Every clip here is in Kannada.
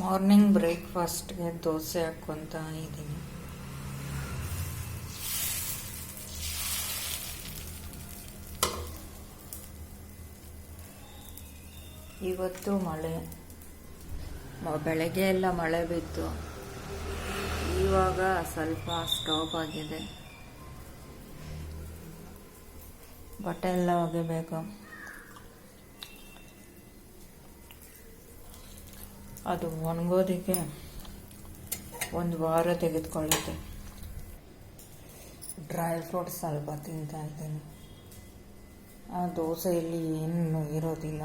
ಮಾರ್ನಿಂಗ್ ಬ್ರೇಕ್ಫಾಸ್ಟ್ಗೆ ದೋಸೆ ಹಾಕ್ಕೊತ ಇದ್ದೀನಿ. ಇವತ್ತು ಮಳೆ, ಬೆಳಗ್ಗೆ ಎಲ್ಲ ಮಳೆ ಬಿತ್ತು. ಇವಾಗ ಸ್ವಲ್ಪ ಸ್ಟಾಪ್ ಆಗಿದೆ. ಬಟ್ಟೆ ಎಲ್ಲ ಒಗಿಬೇಕು. ಅದು ಒಣಗೋದಕ್ಕೆ ಒಂದು ವಾರ ತೆಗೆದುಕೊಳ್ಳುತ್ತೆ. ಡ್ರೈ ಫ್ರೂಟ್ಸ್ ಸ್ವಲ್ಪ ತಿಂತಾ ಇದ್ದೀನಿ. ಆ ದೋಸೆಯಲ್ಲಿ ಏನು ಇರೋದಿಲ್ಲ.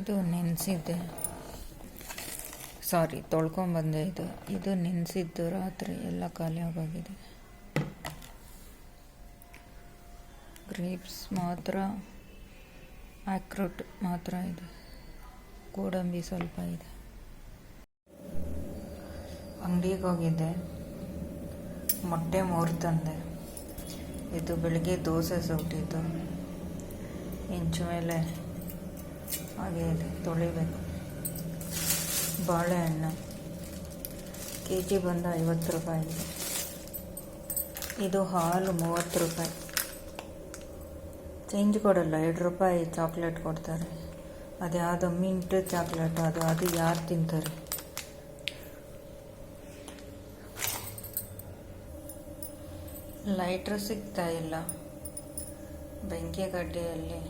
ಇದು ನೆನೆಸಿದ್ದೆ, ತೊಳ್ಕೊಂಬಂದೆ. ಇದು ನೆನೆಸಿದ್ದು ರಾತ್ರಿ ಎಲ್ಲ ಖಾಲಿ ಆಗೋಗಿದೆ. ಗ್ರೇಪ್ಸ್ ಮಾತ್ರ, ಆಕ್ರೋಟ್ ಮಾತ್ರ ಇದೆ, ಗೋಡಂಬಿ ಸ್ವಲ್ಪ ಇದೆ. ಅಂಗಡಿಗೆ ಹೋಗಿದ್ದೆ, ಮೊಟ್ಟೆ 3 ತಂದೆ. ಇದು ಬೆಳಿಗ್ಗೆ ದೋಸೆ ಸುಟ್ಟಿದ್ದು, ಇಂಚು ಮೇಲೆ ಹಾಗೆ ಇದೆ, ತೊಳಿಬೇಕು. ಬಾಳೆಹಣ್ಣು KG ಬಂದು 50 ರೂಪಾಯಿ ಇದೆ. ಇದು ಹಾಲು 30 ರೂಪಾಯಿ. ಚೇಂಜ್ ಕೊಡಲ್ಲ, 2 ರೂಪಾಯಿ ಚಾಕ್ಲೇಟ್ ಕೊಡ್ತಾರೆ. ಅದ್ಯಾವುದೋ ಮಿಂಟ್ ಚಾಕ್ಲೇಟ್, ಅದು ಯಾರು ತಿಂತಾರೆ? ಲೈಟ್ರ್ ಸಿಗ್ತಾ ಇಲ್ಲ. ಬೆಂಕಿ ಗಡ್ಡೆಯಲ್ಲಿ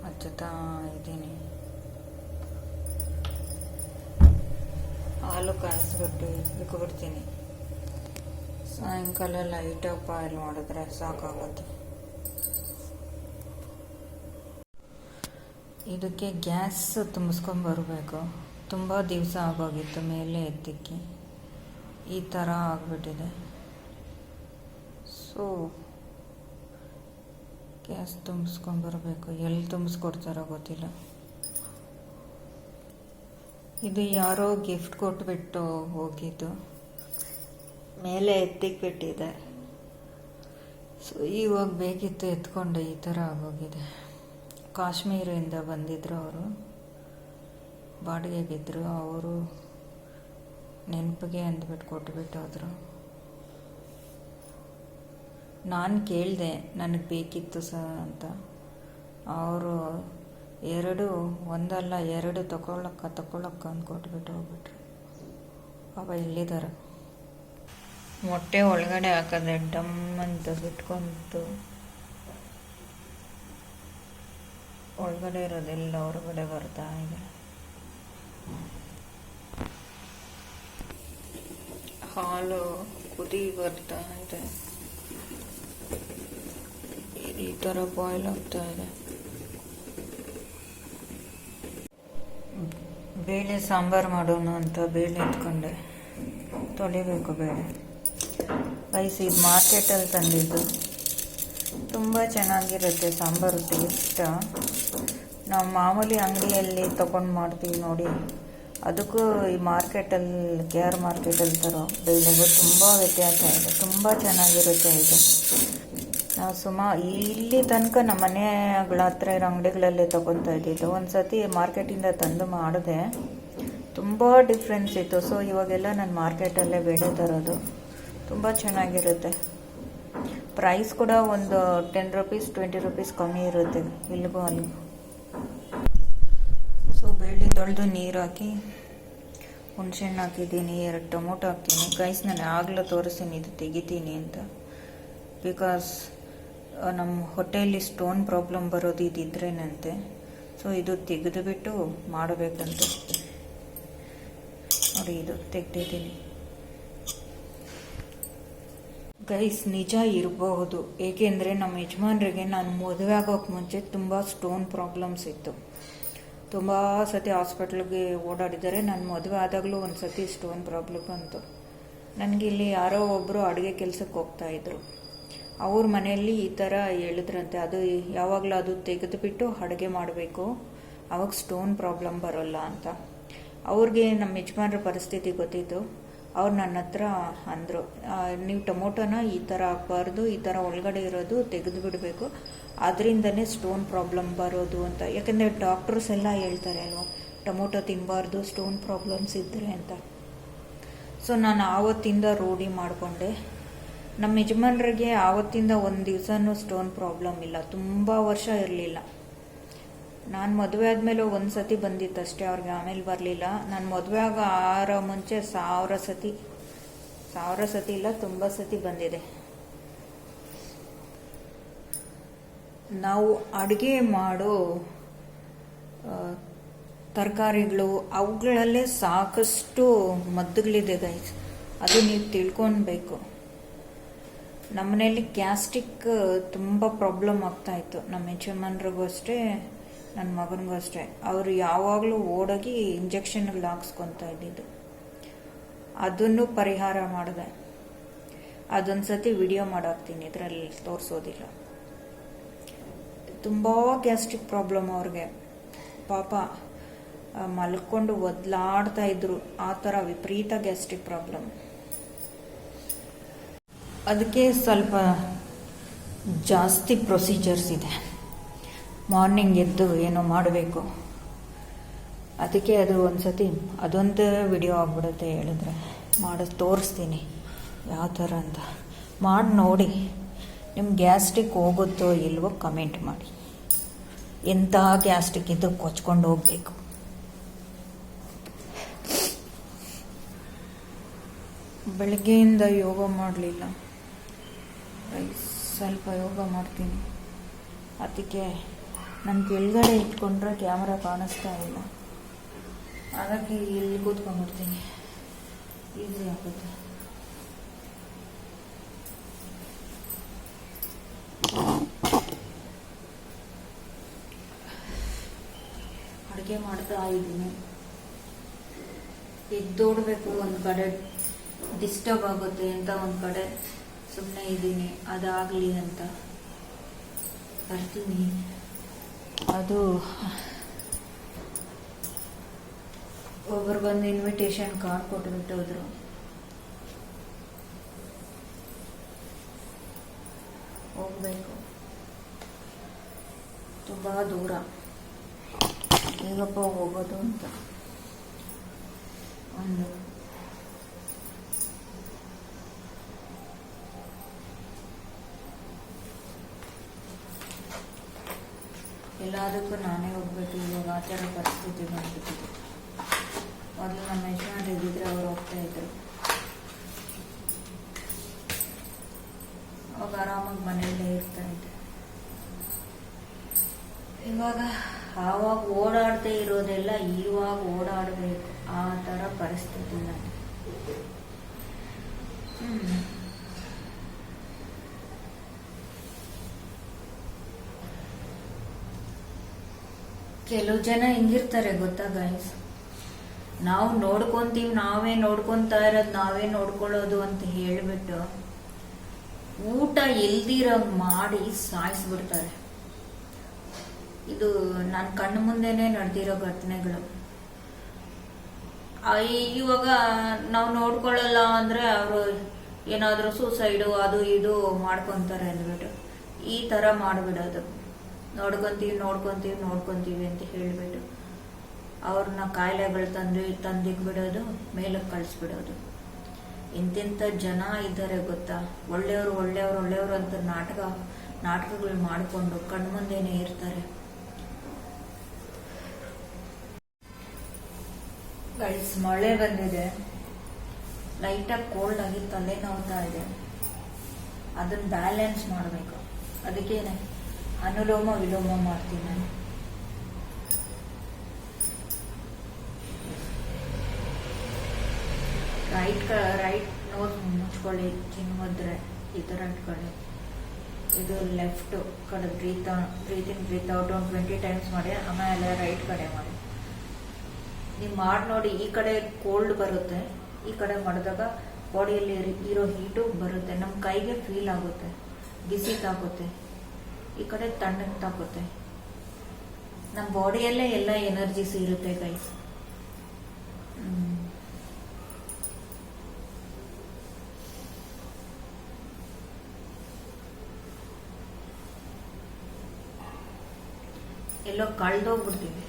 ಹಚ್ಚುತ್ತಾ ಇದ್ದೀನಿ. ಹಾಲು ಕಾಯಿಸ್ಬಿಟ್ಟು ಇಟ್ಬಿಡ್ತೀನಿ. ಸಾಯಂಕಾಲ ಲೈಟಾಗಿ ಬಾಯ್ಲ್ ಮಾಡಿದ್ರೆ ಸಾಕಾಗುತ್ತೆ. ಇದಕ್ಕೆ ಗ್ಯಾಸ್ ತುಂಬಿಸ್ಕೊಂಬರ್ಬೇಕು. ತುಂಬ ದಿವಸ ಆಗೋಗಿತ್ತು ಮೇಲೆ ಎತ್ತಿಕ್ಕಿ, ಈ ಥರ ಆಗಿಬಿಟ್ಟಿದೆ. ಸೊ ಗ್ಯಾಸ್ ತುಂಬಿಸ್ಕೊಂಬರ್ಬೇಕು. ಎಲ್ಲಿ ತುಂಬಿಸ್ಕೊಡ್ತಾರೋ ಗೊತ್ತಿಲ್ಲ. ಇದು ಯಾರೋ ಗಿಫ್ಟ್ ಕೊಟ್ಬಿಟ್ಟು ಹೋಗಿದ್ದು, ಮೇಲೆ ಎತ್ತಿಕ್ಬಿಟ್ಟಿದೆ. ಸೊ ಇವಾಗ ಬೇಕಿತ್ತು, ಎತ್ಕೊಂಡೆ. ಈ ಥರ ಆಗೋಗಿದೆ. ಕಾಶ್ಮೀರಿಂದ ಬಂದಿದ್ದರು ಅವರು, ಬಾಡಿಗೆಗಿದ್ದರು. ಅವರು ನೆನಪಿಗೆ ಅಂದ್ಬಿಟ್ಟು ಕೊಟ್ಬಿಟ್ಟು ಹೋದರು. ನಾನು ಕೇಳಿದೆ, ನನಗೆ ಬೇಕಿತ್ತು ಅಂತ. ಅವರು ಒಂದಲ್ಲ ಎರಡು ತಗೊಳಕ್ಕ ಅಂತ ಕೊಟ್ಬಿಟ್ಟು ಹೋಗ್ಬಿಟ್ರು. ಪಾಪ ಇಲ್ಲಿದ್ದಾರೆ. ಮೊಟ್ಟೆ ಒಳಗಡೆ ಹಾಕದೆ ಡಮ್ ಅಂತ ಬಿಟ್ಕೊಂತು, ಒಳಗಡೆ ಇರೋದೆಲ್ಲ ಹೊರಗಡೆ ಬರ್ತಾ ಇದೆ. ಹಾಲು ಕುದಿ ಬರ್ತಾ ಇದೆ. ಈ ಥರ ಬಾಯ್ಲ್ ಆಗ್ತಾ ಇದೆ. ಬೇಳೆ ಸಾಂಬಾರು ಮಾಡೋಣ ಅಂತ ಬೇಳೆ ಎತ್ಕೊಂಡೆ. ತೊಳಿಬೇಕು ಬೇಳೆ. ಇದು ಮಾರ್ಕೆಟಲ್ಲಿ ತಂದಿದ್ದು. ತುಂಬ ಚೆನ್ನಾಗಿರುತ್ತೆ ಸಾಂಬಾರು ಟೇಸ್ಟ್. ನಾವು ಮಾಮೂಲಿ ಅಂಗಡಿಯಲ್ಲಿ ತೊಗೊಂಡು ಮಾಡ್ತೀವಿ ನೋಡಿ, ಅದಕ್ಕೂ ಈ ಮಾರ್ಕೆಟಲ್ಲಿ KR ಮಾರ್ಕೆಟಲ್ಲಿ ತರೋ ಬೇಳೆಗೂ ತುಂಬ ವ್ಯತ್ಯಾಸ ಇದೆ. ತುಂಬ ಚೆನ್ನಾಗಿರುತ್ತೆ ಇದು. ನಾವು ಇಲ್ಲಿ ತನಕ ನಮ್ಮ ಮನೆಗಳ ಹತ್ರ ಇರೋ ಅಂಗಡಿಗಳಲ್ಲೇ ತೊಗೊತಾ ಇದ್ದಿದ್ದು. ಒಂದು ಸತಿ ಮಾರ್ಕೆಟಿಂದ ತಂದು ಮಾಡಿದೆ, ತುಂಬ ಡಿಫ್ರೆನ್ಸ್ ಇತ್ತು. ಸೊ ಇವಾಗೆಲ್ಲ ನಾನು ಮಾರ್ಕೆಟಲ್ಲೇ ಬೇಳೆ ತರೋದು. ತುಂಬ ಚೆನ್ನಾಗಿರುತ್ತೆ. ಪ್ರೈಸ್ ಕೂಡ ಒಂದು 10 ರೂಪೀಸ್ 20 ರೂಪೀಸ್ ಕಮ್ಮಿ ಇರುತ್ತೆ ಇಲ್ಲಿಗೂ ಅಲ್ಲಿಗೂ. ಸೊ ಬೇಳೆ ತೊಳೆದು ನೀರು ಹಾಕಿ, ಹುಣಸೆಹಣ್ಣು ಹಾಕಿದ್ದೀನಿ, 2 ಟೊಮೊಟೊ ಹಾಕ್ತೀನಿ. ನಾನು ಆಗಲೂ ತೋರಿಸ್ತೀನಿ ಇದು ತೆಗಿತೀನಿ ಅಂತ. ಬಿಕಾಸ್ ನಮ್ಮ ಹೊಟ್ಟೆಯಲ್ಲಿ ಸ್ಟೋನ್ ಪ್ರಾಬ್ಲಮ್ ಬರೋದು ಇದಿದ್ರೇನಂತೆ. ಸೊ ಇದು ತೆಗೆದುಬಿಟ್ಟು ಮಾಡಬೇಕಂತೆ. ನೋಡಿ, ಇದು ತೆಗ್ದಿದ್ದೀನಿ. ನಿಜ ಇರಬಹುದು. ಏಕೆಂದರೆ ನಮ್ಮ ಯಜಮಾನ್ರಿಗೆ ನಾನು ಮದುವೆ ಆಗೋಕ್ಕೆ ಮುಂಚೆ ತುಂಬ ಸ್ಟೋನ್ ಪ್ರಾಬ್ಲಮ್ಸ್ ಇತ್ತು. ತುಂಬ ಸತಿ ಹಾಸ್ಪಿಟ್ಲಿಗೆ ಓಡಾಡಿದ್ದಾರೆ. ನಾನು ಮದುವೆ ಆದಾಗಲೂ ಒಂದು ಸತಿ ಸ್ಟೋನ್ ಪ್ರಾಬ್ಲಮ್ ಬಂತು. ನನಗೆ ಇಲ್ಲಿ ಯಾರೋ ಒಬ್ಬರು ಅಡುಗೆ ಕೆಲಸಕ್ಕೆ ಹೋಗ್ತಾಯಿದ್ರು. ಅವ್ರ ಮನೆಯಲ್ಲಿ ಈ ಥರ ಹೇಳಿದ್ರಂತೆ, ಅದು ಯಾವಾಗಲೂ ಅದು ತೆಗೆದುಬಿಟ್ಟು ಅಡುಗೆ ಮಾಡಬೇಕು, ಅವಾಗ ಸ್ಟೋನ್ ಪ್ರಾಬ್ಲಮ್ ಬರೋಲ್ಲ ಅಂತ. ಅವ್ರಿಗೆ ನಮ್ಮ ಯಜಮಾನ್ರ ಪರಿಸ್ಥಿತಿ ಗೊತ್ತಿತ್ತು. ಅವ್ರು ನನ್ನ ಹತ್ರ ಅಂದರು, ನೀವು ಟೊಮೊಟೊನ ಈ ಥರ ಹಾಕ್ಬಾರ್ದು, ಈ ಥರ ಒಳಗಡೆ ಇರೋದು ತೆಗೆದು ಬಿಡಬೇಕು, ಅದರಿಂದನೇ ಸ್ಟೋನ್ ಪ್ರಾಬ್ಲಮ್ ಬರೋದು ಅಂತ. ಯಾಕಂದರೆ ಡಾಕ್ಟರ್ಸ್ ಎಲ್ಲ ಹೇಳ್ತಾರೆ ಅಲ್ವಾ, ಟೊಮೊಟೊ ತಿನ್ನಬಾರ್ದು ಸ್ಟೋನ್ ಪ್ರಾಬ್ಲಮ್ಸ್ ಇದ್ದರೆ ಅಂತ. ಸೊ ನಾನು ಆವತ್ತಿಂದ ರೂಢಿ ಮಾಡಿಕೊಂಡೆ. ನಮ್ಮ ಯಜಮಾನ್ರಿಗೆ ಆವತ್ತಿಂದ ಒಂದು ದಿವಸನೂ ಸ್ಟೋನ್ ಪ್ರಾಬ್ಲಮ್ ಇಲ್ಲ, ತುಂಬ ವರ್ಷ ಇರಲಿಲ್ಲ. ನಾನು ಮದುವೆ ಆದಮೇಲೆ ಒಂದು ಸತಿ ಬಂದಿತ್ತು ಅಷ್ಟೇ ಅವ್ರಿಗೆ, ಆಮೇಲೆ ಬರಲಿಲ್ಲ. ನಾನು ಮದುವೆ ಆಗೋ ಮುಂಚೆ 1000 ಸತಿ ಇಲ್ಲ, ತುಂಬ ಸತಿ ಬಂದಿದೆ. ನಾವು ಅಡುಗೆ ಮಾಡೋ ತರಕಾರಿಗಳು ಅವುಗಳಲ್ಲೇ ಸಾಕಷ್ಟು ಮದ್ದುಗಳಿದೆ ಗೈಸ್, ಅದು ನೀವು ತಿಳ್ಕೊಳ್ಬೇಕು. ನಮ್ಮನೇಲಿ ಗ್ಯಾಸ್ಟ್ರಿಕ್ ತುಂಬ ಪ್ರಾಬ್ಲಮ್ ಆಗ್ತಾಯಿತ್ತು, ನಮ್ಮ ಯಜಮಾನ್ರಿಗೂ ಅಷ್ಟೇ ನನ್ನ ಮಗನಿಗೂ ಅಷ್ಟೇ. ಅವರು ಯಾವಾಗಲೂ ಓಡೋಗಿ ಇಂಜೆಕ್ಷನ್ಗಳು ಹಾಕ್ಸ್ಕೊತಾ ಇದ್ದಿದ್ದು. ಅದನ್ನು ಪರಿಹಾರ ಮಾಡಿದೆ. ಅದೊಂದು ಸತಿ ವಿಡಿಯೋ ಮಾಡಾಕ್ತೀನಿ, ಇದರಲ್ಲಿ ತೋರಿಸೋದಿಲ್ಲ. ತುಂಬ ಗ್ಯಾಸ್ಟ್ರಿಕ್ ಪ್ರಾಬ್ಲಮ್ ಅವ್ರಿಗೆ, ಪಾಪ ಮಲ್ಕೊಂಡು ಒದ್ಲಾಡ್ತಾ ಇದ್ರು, ಆ ಥರ ವಿಪರೀತ ಗ್ಯಾಸ್ಟ್ರಿಕ್ ಪ್ರಾಬ್ಲಮ್. ಅದಕ್ಕೆ ಸ್ವಲ್ಪ ಜಾಸ್ತಿ ಪ್ರೊಸೀಜರ್ಸ್ ಇದೆ. ಮಾರ್ನಿಂಗ್ ಎದ್ದು ಏನೋ ಮಾಡಬೇಕು, ಅದಕ್ಕೆ ಅದು ಒಂದು ಸತಿ ಅದೊಂದು ವಿಡಿಯೋ ಆಗ್ಬಿಡುತ್ತೆ ಹೇಳಿದ್ರೆ, ತೋರಿಸ್ತೀನಿ ಯಾವ ಥರ ಅಂತ. ಮಾಡಿ ನೋಡಿ, ನಿಮ್ಮ ಗ್ಯಾಸ್ಟ್ರಿಕ್ ಹೋಗುತ್ತೋ ಇಲ್ವೋ ಕಮೆಂಟ್ ಮಾಡಿ. ಎಂಥ ಗ್ಯಾಸ್ಟ್ರಿಕ್ ಇದ್ದು ಕೊಚ್ಕೊಂಡು ಹೋಗಬೇಕು. ಬೆಳಗ್ಗೆಯಿಂದ ಯೋಗ ಮಾಡಲಿಲ್ಲ, ಸ್ವಲ್ಪ ಯೋಗ ಮಾಡ್ತೀನಿ. ಅದಕ್ಕೆ ನನ್ನ ಕೆಳಗಡೆ ಇಟ್ಕೊಂಡ್ರೆ ಕ್ಯಾಮ್ರಾ ಕಾಣಿಸ್ತಾ ಇಲ್ಲ, ಹಾಗಾಗಿ ಇಲ್ಲಿ ಕೂತ್ಕೊಂಡ್ಬಿಡ್ತೀನಿ, ಈಸಿ ಆಗುತ್ತೆ. ಅಡುಗೆ ಮಾಡ್ತಾ ಇದ್ದೀನಿ. ಎದ್ದೋಡ್ಬೇಕು, ಒಂದು ಕಡೆ ಡಿಸ್ಟರ್ಬ್ ಆಗುತ್ತೆ ಅಂತ ಒಂದು ಕಡೆ ಸುಮ್ಮನೆ ಇದ್ದೀನಿ, ಅದಾಗಲಿ ಅಂತ ಬರ್ತೀನಿ. ಅದು ಒಬ್ಬರು ಬಂದು ಇನ್ವಿಟೇಷನ್ ಕಾರ್ಡ್ ಕೊಟ್ಬಿಟ್ಟು ಹೋದ್ರು. ಹೋಗ್ಬೇಕು, ತುಂಬ ದೂರ, ಹೇಗಪ್ಪ ಹೋಗೋದು ಅಂತ ಒಂದು. ಎಲ್ಲದಕ್ಕೂ ನಾನೇ ಹೋಗ್ಬೇಕು, ಇವಾಗ ಆ ಥರ ಪರಿಸ್ಥಿತಿ ಬಂದ್ಬಿಟ್ಟಿದೆ. ಮೊದಲು ನಮ್ಮ ಯಜಮಾನ್ರು ಇದ್ದಿದ್ರೆ ಅವ್ರು ಹೋಗ್ತಾ ಇದ್ರು, ಅವಾಗ ಆರಾಮಾಗಿ ಮನೆಯಲ್ಲೇ ಇರ್ತಾ ಇದ್ದೆ. ಇವಾಗ ಆವಾಗ ಓಡಾಡದೆ ಇರೋದೆಲ್ಲ ಇವಾಗ ಓಡಾಡಬೇಕು, ಆ ಥರ ಪರಿಸ್ಥಿತಿ ನನಗೆ. ಕೆಲವು ಜನ ಹಿಂಗಿರ್ತಾರೆ ಗೊತ್ತಾ ಗೈಸ್, ನಾವು ನೋಡ್ಕೊಂತೀವಿ, ನಾವೇ ನೋಡ್ಕೊಂತಾ ಇರೋದು, ನಾವೇ ನೋಡ್ಕೊಳ್ಳೋದು ಅಂತ ಹೇಳಿಬಿಟ್ಟು ಊಟ ಇಲ್ದಿರಂಗ್ ಮಾಡಿ ಸಾಯಿಸ್ಬಿಡ್ತಾರೆ. ಇದು ನನ್ನ ಕಣ್ಣು ಮುಂದೆನೆ ನಡೆದಿರೋ ಘಟನೆಗಳು. ಇವಾಗ ನಾವು ನೋಡ್ಕೊಳ್ಳಲ್ಲ ಅಂದ್ರೆ ಅವರು ಏನಾದರೂ ಸೂಸೈಡು ಅದು ಇದು ಮಾಡ್ಕೊತಾರೆ ಅಂದ್ಬಿಟ್ಟು ಈ ಥರ ಮಾಡಿಬಿಡೋದು. ನೋಡ್ಕೊಂತೀವಿ ಅಂತ ಹೇಳಿಬಿಟ್ಟು ಅವ್ರನ್ನ ಕಾಯಿಲೆಗಳು ತಂದಿಕ್ಬಿಡೋದು, ಮೇಲಕ್ಕೆ ಕಳಿಸ್ಬಿಡೋದು. ಇಂತಿಂಥ ಜನ ಇದ್ದಾರೆ ಗೊತ್ತಾ, ಒಳ್ಳೆಯವರು ಅಂತ ನಾಟಕಗಳು ಮಾಡಿಕೊಂಡು ಕಣ್ಮುಂದೆನೇ ಇರ್ತಾರೆ. ಗೈಸ್, ಮಳೆ ಬಂದಿದೆ, ಲೈಟಾಗಿ ಕೋಲ್ಡ್ ಆಗಿ ತಲೆ ನೋವ್ತಾ ಇದೆ. ಅದನ್ನ ಬ್ಯಾಲೆನ್ಸ್ ಮಾಡಬೇಕು. ಅದಕ್ಕೇನೆ ಅನುಲೋಮ ವಿಲೋಮ ಮಾಡ್ತೀನಿ ನಾನು. ರೈಟ್ ನೋಸ್ ಮುಚ್ಕೊಳ್ಳಿ, ಚಿನ್ನೋದ್ರೆ ಈ ಥರ ಇಟ್ಕೊಳ್ಳಿ. ಇದು ಲೆಫ್ಟ್ ಕಡೆ ಬ್ರೀತ್ ಇನ್ ಬ್ರೀತ್ ಔಟ್ ಒಂದು 20 ಟೈಮ್ಸ್ ಮಾಡಿ, ಆಮೇಲೆ ರೈಟ್ ಕಡೆ ಮಾಡಿ. ನೀವು ಮಾಡಿ ನೋಡಿ, ಈ ಕಡೆ ಕೋಲ್ಡ್ ಬರುತ್ತೆ, ಈ ಕಡೆ ಮಾಡಿದಾಗ ಬಾಡಿಯಲ್ಲಿ ಇರೋ ಹೀಟು ಬರುತ್ತೆ, ನಮ್ಮ ಕೈಗೆ ಫೀಲ್ ಆಗುತ್ತೆ, ಬಿಸಿ ತಾಗುತ್ತೆ. ಈ ಕಡೆ ತಣ್ಣಗೆ ತಾಗುತ್ತೆ. ನಮ್ಮ ಬಾಡಿಯಲ್ಲೇ ಎಲ್ಲ ಎನರ್ಜೀಸ್ ಇರುತ್ತೆ ಗೈಸ್. ಎಲ್ಲೋ ಕಳೆದೋಗ್ಬಿಡ್ತೀವಿ.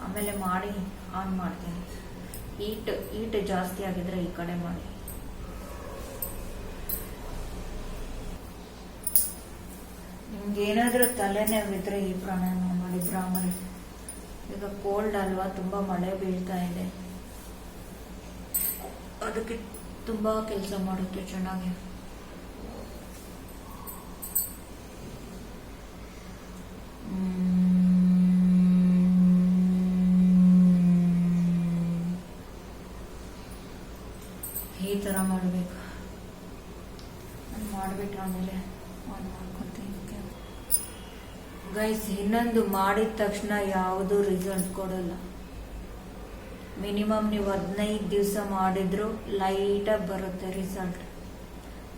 ಆಮೇಲೆ ಮಾಡಿ ಆನ್ ಮಾಡ್ತೀನಿ. ಈಟ್ ಜಾಸ್ತಿ ಆಗಿದ್ರೆ ಈ ಕಡೆ ಮಾಡಿ. ನಿಮ್ಗೆ ಏನಾದರೂ ತಲೆನೋವಿದ್ರೆ ಈ ಪ್ರಾಣಾಯಾಮ ಮಾಡಿ ಭ್ರಾಮರಿ. ಈಗ ಕೋಲ್ಡ್ ಅಲ್ವಾ, ತುಂಬ ಮಳೆ ಬೀಳ್ತಾ ಇದೆ, ಅದಕ್ಕೆ ತುಂಬ ಕೆಲಸ ಮಾಡುತ್ತೆ ಚೆನ್ನಾಗಿ. ಈ ಥರ ಮಾಡಬೇಕು. ಮಾಡಿಬಿಟ್ಟು ಆಮೇಲೆ ಆನ್ ಮಾಡ್ಕೊತೀನಿ ಗೈಸ್. ಇನ್ನೊಂದು ಮಾಡಿದ ತಕ್ಷಣ ಯಾವುದು ರಿಸಲ್ಟ್ ಕೊಡಲ್ಲ. ಮಿನಿಮಮ್ ನೀವು 15 ದಿವಸ ಮಾಡಿದ್ರು ಲೈಟಾಗಿ ಬರುತ್ತೆ ರಿಸಲ್ಟ್.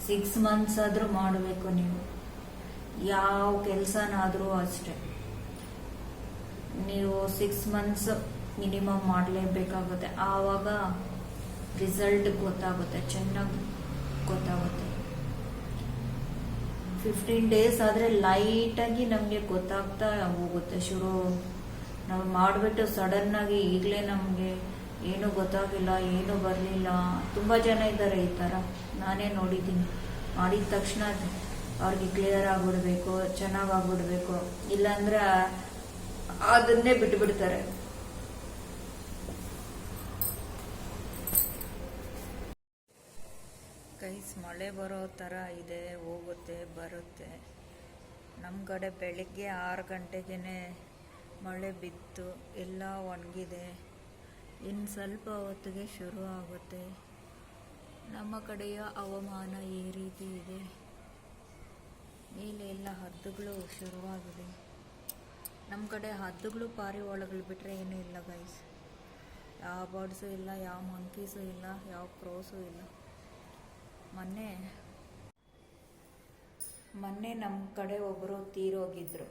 6 ಮಂತ್ಸ್ ಆದರೂ ಮಾಡಬೇಕು ನೀವು. ಯಾವ ಕೆಲಸನಾದರೂ ಅಷ್ಟೆ, ನೀವು 6 ಮಂತ್ಸ್ ಮಿನಿಮಮ್ ಮಾಡಲೇಬೇಕಾಗುತ್ತೆ. ಆವಾಗ ರಿಸಲ್ಟ್ ಗೊತ್ತಾಗುತ್ತೆ, ಚೆನ್ನಾಗಿ ಗೊತ್ತಾಗುತ್ತೆ. 15 ಡೇಸ್ ಆದರೆ ಲೈಟಾಗಿ ನಮಗೆ ಗೊತ್ತಾಗ್ತಾ ಹೋಗುತ್ತೆ. ನಾವು ಮಾಡಿಬಿಟ್ಟು ಸಡನ್ನಾಗಿ ಈಗಲೇ ನಮಗೆ ಏನೂ ಗೊತ್ತಾಗಿಲ್ಲ, ಏನೂ ಬರಲಿಲ್ಲ. ತುಂಬ ಜನ ಇದ್ದಾರೆ ಈ ಥರ, ನಾನೇ ನೋಡಿದ್ದೀನಿ. ಮಾಡಿದ ತಕ್ಷಣ ಅವ್ರಿಗೆ ಕ್ಲಿಯರ್ ಆಗಿಬಿಡ್ಬೇಕು, ಚೆನ್ನಾಗಾಗ್ಬಿಡ್ಬೇಕು, ಇಲ್ಲಾಂದರೆ ಅದನ್ನೇ ಬಿಟ್ಬಿಡ್ತಾರೆ. ಗೈಸ್, ಮಳೆ ಬರೋ ಥರ ಇದೆ, ಹೋಗುತ್ತೆ ಬರುತ್ತೆ. ನಮ್ಮ ಕಡೆ ಬೆಳಿಗ್ಗೆ 6 ಗಂಟೆಗೆ ಮಳೆ ಬಿತ್ತು, ಎಲ್ಲ ಒಣಗಿದೆ. ಇನ್ನು ಸ್ವಲ್ಪ ಹೊತ್ತಿಗೆ ಶುರು ಆಗುತ್ತೆ. ನಮ್ಮ ಕಡೆಯ ಹವಾಮಾನ ಈ ರೀತಿ ಇದೆ. ಮೇಲೆ ಎಲ್ಲ ಹದ್ದುಗಳು ಶುರುವಾಗಿದೆ. ನಮ್ಮ ಕಡೆ ಹದ್ದುಗಳು, ಪಾರಿವಾಳಗಳು ಬಿಟ್ಟರೆ ಏನೂ ಇಲ್ಲ ಗೈಸ್. ಯಾವ ಬರ್ಡ್ಸು ಇಲ್ಲ, ಯಾವ ಮಂಕೀಸು ಇಲ್ಲ, ಯಾವ ಕ್ರೋಸು ಇಲ್ಲ. ಮೊನ್ನೆ ನಮ್ಮ ಕಡೆ ಒಬ್ಬರು ತೀರೋಗಿದ್ರು.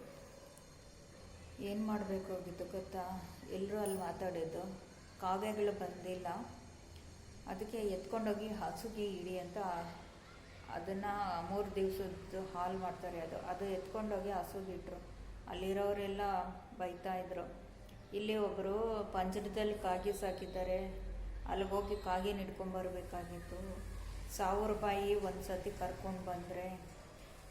ಏನು ಮಾಡಬೇಕಾಗಿತ್ತು ಗೊತ್ತಾ? ಎಲ್ಲರೂ ಅಲ್ಲಿ ಮಾತಾಡಿದ್ದು, ಕಾಗೆಗಳು ಬಂದಿಲ್ಲ, ಅದಕ್ಕೆ ಎತ್ಕೊಂಡೋಗಿ ಹಸುಗೆ ಇಡಿ ಅಂತ ಅದನ್ನು 3 ದಿವಸದ್ದು ಹಾಲು ಮಾಡ್ತಾರೆ, ಅದು ಎತ್ಕೊಂಡೋಗಿ ಹಸುಗಿಟ್ರು. ಅಲ್ಲಿರೋರೆಲ್ಲ ಬೈತಾಯಿದ್ರು. ಇಲ್ಲಿ ಒಬ್ಬರು ಪಂಜರದಲ್ಲಿ ಕಾಗೆ ಸಾಕಿದ್ದಾರೆ, ಅಲ್ಲಿಗೋಗಿ ಕಾಗೆ ಹಿಡ್ಕೊಂಬರ್ಬೇಕಾಗಿತ್ತು. 1000 ರೂಪಾಯಿ ಒಂದು ಸತಿ ಕರ್ಕೊಂಡು ಬಂದರೆ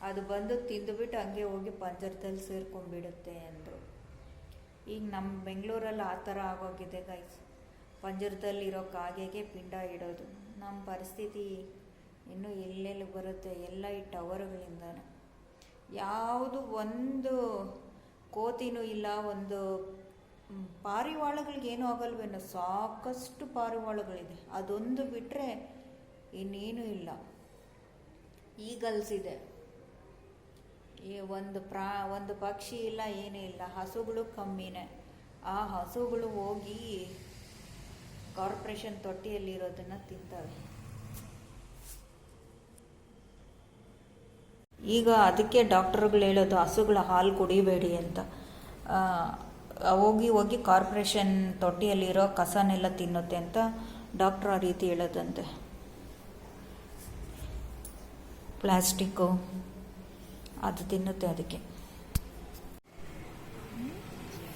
ಅದು ಬಂದು ತಿಂದುಬಿಟ್ಟು ಹಂಗೆ ಹೋಗಿ ಪಂಜರದಲ್ಲಿ ಸೇರ್ಕೊಂಡ್ಬಿಡುತ್ತೆ ಅಂದರು. ಈಗ ನಮ್ಮ ಬೆಂಗಳೂರಲ್ಲಿ ಆ ಥರ ಆಗೋಗಿದೆ ಗೈಸ್. ಪಂಜರದಲ್ಲಿರೋ ಕಾಗೆಗೆ ಪಿಂಡ ಇಡೋದು. ನಮ್ಮ ಪರಿಸ್ಥಿತಿ ಇನ್ನೂ ಎಲ್ಲೆಲ್ಲಿ ಬರುತ್ತೆ, ಎಲ್ಲ ಈ ಟವರ್ಗಳಿಂದಾನೆ. ಯಾವುದು ಒಂದು ಕೋತಿನೂ ಇಲ್ಲ, ಒಂದು ಪಾರಿವಾಳಗಳಿಗೇನೂ ಆಗಲ್ವೇನೋ, ಸಾಕಷ್ಟು ಪಾರಿವಾಳಗಳಿದೆ. ಅದೊಂದು ಬಿಟ್ಟರೆ ಇನ್ನೇನೂ ಇಲ್ಲ. ಈಗಲ್ಸ್ ಇದೆ, ಒಂದು ಪಕ್ಷಿ ಇಲ್ಲ, ಏನೂ ಇಲ್ಲ. ಹಸುಗಳು ಕಮ್ಮಿನೇ. ಆ ಹಸುಗಳು ಹೋಗಿ ಕಾರ್ಪೊರೇಷನ್ ತೊಟ್ಟಿಯಲ್ಲಿರೋದನ್ನು ತಿಂತವೆ. ಈಗ ಅದಕ್ಕೆ ಡಾಕ್ಟರ್ಗಳು ಹೇಳೋದು ಹಸುಗಳ ಹಾಲು ಕುಡಿಬೇಡಿ ಅಂತ. ಹೋಗಿ ಕಾರ್ಪೊರೇಷನ್ ತೊಟ್ಟಿಯಲ್ಲಿರೋ ಕಸನೆಲ್ಲ ತಿನ್ನುತ್ತೆ ಅಂತ ಡಾಕ್ಟ್ರ್ ಆ ರೀತಿ ಹೇಳೋದಂತೆ. ಪ್ಲಾಸ್ಟಿಕ್ಕು ಅದು ತಿನ್ನುತ್ತೆ. ಅದಕ್ಕೆ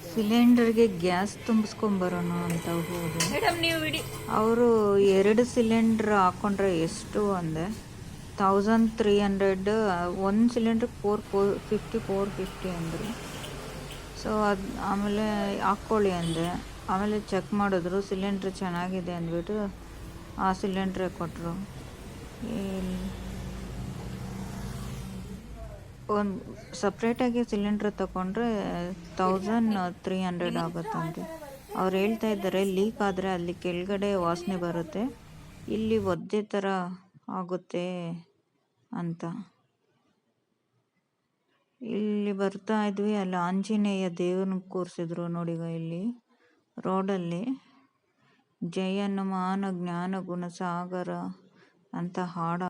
ಸಿಲಿಂಡರ್ಗೆ ಗ್ಯಾಸ್ ತುಂಬಿಸ್ಕೊಂಬರೋಣ ಅಂತ ಹೋಗಿ ಅವರು 2 ಸಿಲಿಂಡ್ರ್ ಹಾಕ್ಕೊಂಡ್ರೆ ಎಷ್ಟು ಅಂದೆ, 1300. ಒಂದು ಸಿಲಿಂಡ್ರ್ 450 ಅಂದರು. ಸೊ ಅದು ಆಮೇಲೆ ಹಾಕ್ಕೊಳ್ಳಿ ಅಂದೆ. ಆಮೇಲೆ ಚೆಕ್ ಮಾಡಿದ್ರು, ಸಿಲಿಂಡ್ರ್ ಚೆನ್ನಾಗಿದೆ ಅಂದ್ಬಿಟ್ಟು ಆ ಸಿಲಿಂಡ್ರೇ ಕೊಟ್ಟರು. ಒಂದು ಸಪ್ರೇಟಾಗಿ ಸಿಲಿಂಡ್ರ್ ತಗೊಂಡ್ರೆ 1300 ಆಗುತ್ತಂತೆ. ಅವ್ರು ಹೇಳ್ತಾ ಇದ್ದಾರೆ ಲೀಕ್ ಆದರೆ ಅಲ್ಲಿ ಕೆಳಗಡೆ ವಾಸನೆ ಬರುತ್ತೆ, ಇಲ್ಲಿ ಒದ್ದೆ ಥರ ಆಗುತ್ತೆ ಅಂತ. ಇಲ್ಲಿ ಬರ್ತಾ ಇದ್ವಿ, ಅಲ್ಲಿ ಆಂಜನೇಯ ದೇವ್ರನ್ನ ಕೂರಿಸಿದ್ರು ನೋಡಿಗ. ಇಲ್ಲಿ ರೋಡಲ್ಲಿ ಜಯ ಹನುಮಾನ ಜ್ಞಾನ ಗುಣ ಸಾಗರ ಅಂತ ಹಾಡ